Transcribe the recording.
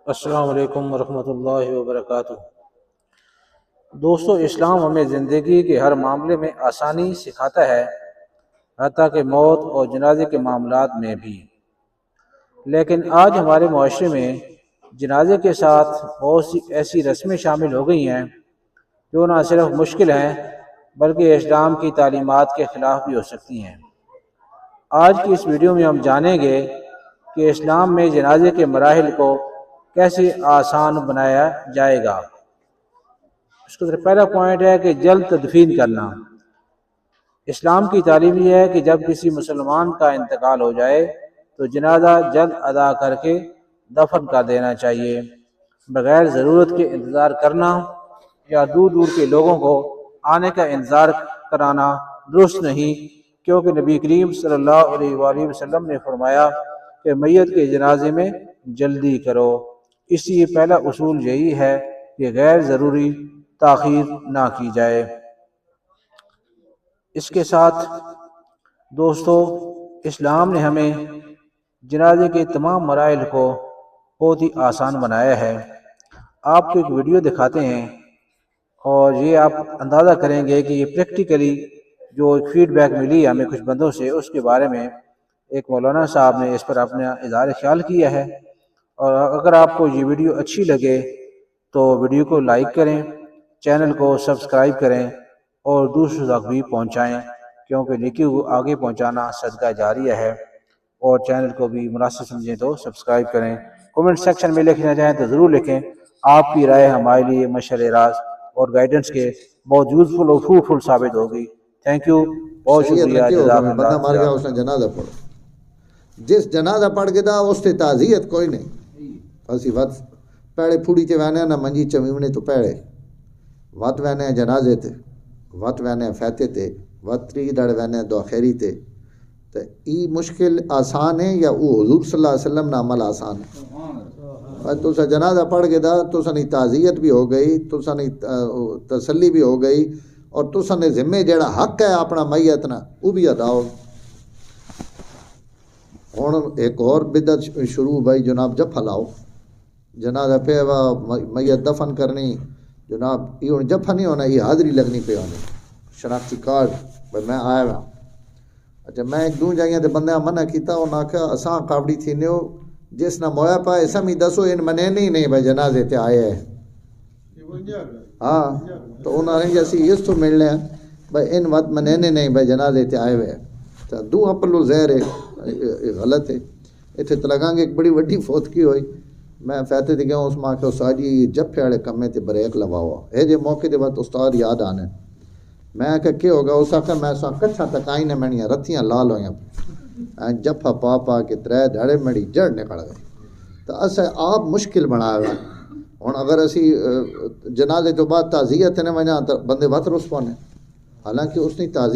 السلام علیکم ورحمۃ اللہ وبرکاتہ۔ دوستو، اسلام ہمیں زندگی کے ہر معاملے میں آسانی سکھاتا ہے، حتیٰ کہ موت اور جنازے کے معاملات میں بھی۔ لیکن آج ہمارے معاشرے میں جنازے کے ساتھ بہت سی ایسی رسمیں شامل ہو گئی ہیں جو نہ صرف مشکل ہیں بلکہ اسلام کی تعلیمات کے خلاف بھی ہو سکتی ہیں۔ آج کی اس ویڈیو میں ہم جانیں گے کہ اسلام میں جنازے کے مراحل کو کیسے آسان بنایا جائے گا۔ اس کا پہلا پوائنٹ ہے کہ جلد تدفین کرنا۔ اسلام کی تعلیم یہ ہے کہ جب کسی مسلمان کا انتقال ہو جائے تو جنازہ جلد ادا کر کے دفن کر دینا چاہیے۔ بغیر ضرورت کے انتظار کرنا یا دور دور کے لوگوں کو آنے کا انتظار کرانا درست نہیں، کیونکہ نبی کریم صلی اللہ علیہ وآلہ وسلم نے فرمایا کہ میت کے جنازے میں جلدی کرو۔ اس لیے پہلا اصول یہی ہے کہ غیر ضروری تاخیر نہ کی جائے۔ اس کے ساتھ دوستو، اسلام نے ہمیں جنازے کے تمام مراحل کو بہت ہی آسان بنایا ہے۔ آپ کو ایک ویڈیو دکھاتے ہیں اور یہ آپ اندازہ کریں گے کہ یہ پریکٹیکلی جو فیڈ بیک ملی ہمیں کچھ بندوں سے، اس کے بارے میں ایک مولانا صاحب نے اس پر اپنا اظہار خیال کیا ہے۔ اور اگر آپ کو یہ ویڈیو اچھی لگے تو ویڈیو کو لائک کریں، چینل کو سبسکرائب کریں اور دوسروں تک بھی پہنچائیں، کیونکہ نیکی کو آگے پہنچانا صدقہ جاریہ ہے۔ اور چینل کو بھی مناسب سمجھیں تو سبسکرائب کریں۔ کومنٹ سیکشن میں لکھنا چاہیں تو ضرور لکھیں۔ آپ کی رائے ہمارے لیے مشعل راز اور گائیڈنس کے بہت یوزفل اور فروٹفل ثابت ہوگی۔ تھینک یو، بہت شکریہ۔ بندہ مر گیا، اس نے جنازہ پڑھو، جس جنازہ پڑھ کے دا اس تے تعزیت کوئی نہیں۔ اسی وقت پیڑے پھوڑی تے وینے نہ منجی چمیونے تو پیڑے وقت وینے جنازے تے، وقت وینے فیتے تے، وقت تری دڑ وینے دعا خیری تے۔ تو ای مشکل آسان ہے یا وہ حضور صلی اللہ علیہ وسلم نے عمل آسان ہے؟ تو سا جنازہ پڑھ کے دا تو سنی تعزیت بھی ہو گئی، تو سنی تسلی بھی ہو گئی، اور تو سنے ذمہ جیڑا حق ہے اپنا میت نا وہ بھی ادا ہو۔ ہوں ایک اور بدعت شروع بھائی جناب جفا لاؤ، جنازہ پہ میت دفن کرنی جناب، یہ ہوں جفا نہیں ہونا، یہ حاضری لگنی پہ ہونی، شناختی کارڈ بھائی میں آیا ہوا۔ اچھا میں ایک دوں جائیں تے بندے منع کیتا، انہوں نے کہا اساں کابڑی تھی نیو جس نہ مویا پا ایسا می دسو ان منے نہیں بھائی جنازے تے آئے ہے۔ ہاں تو انہوں نے جیسی اس تو مل لیں بھائی ان وقت منے نہیں بھائی جنازے تے آئے ہوئے، تو دو اپلو زہر ہے، غلط ہے۔ اتنے تلگاں گے ایک بڑی وڈی فوتکی ہوئی، میں فیتے تے گیا اس ماں کے استاد جی جفے والے کمے تے بریک لواؤ، اے جے موقع دے بعد استاد یاد آنے۔ میں کہ کیا ہوگا؟ اس آخر میں سا کچھا تکائی نے منیاں رتیاں لال ہویاں، جفا پا کے ترے دھڑے مڑی جڑ نکل گئی۔ تو اسے آپ مشکل بنایا ہوا۔ ہوں اگر اسی جنازے تو بعد تعزیت نے وجہ تو بندے وت رس پانے، حالانکہ اس نے تعزیت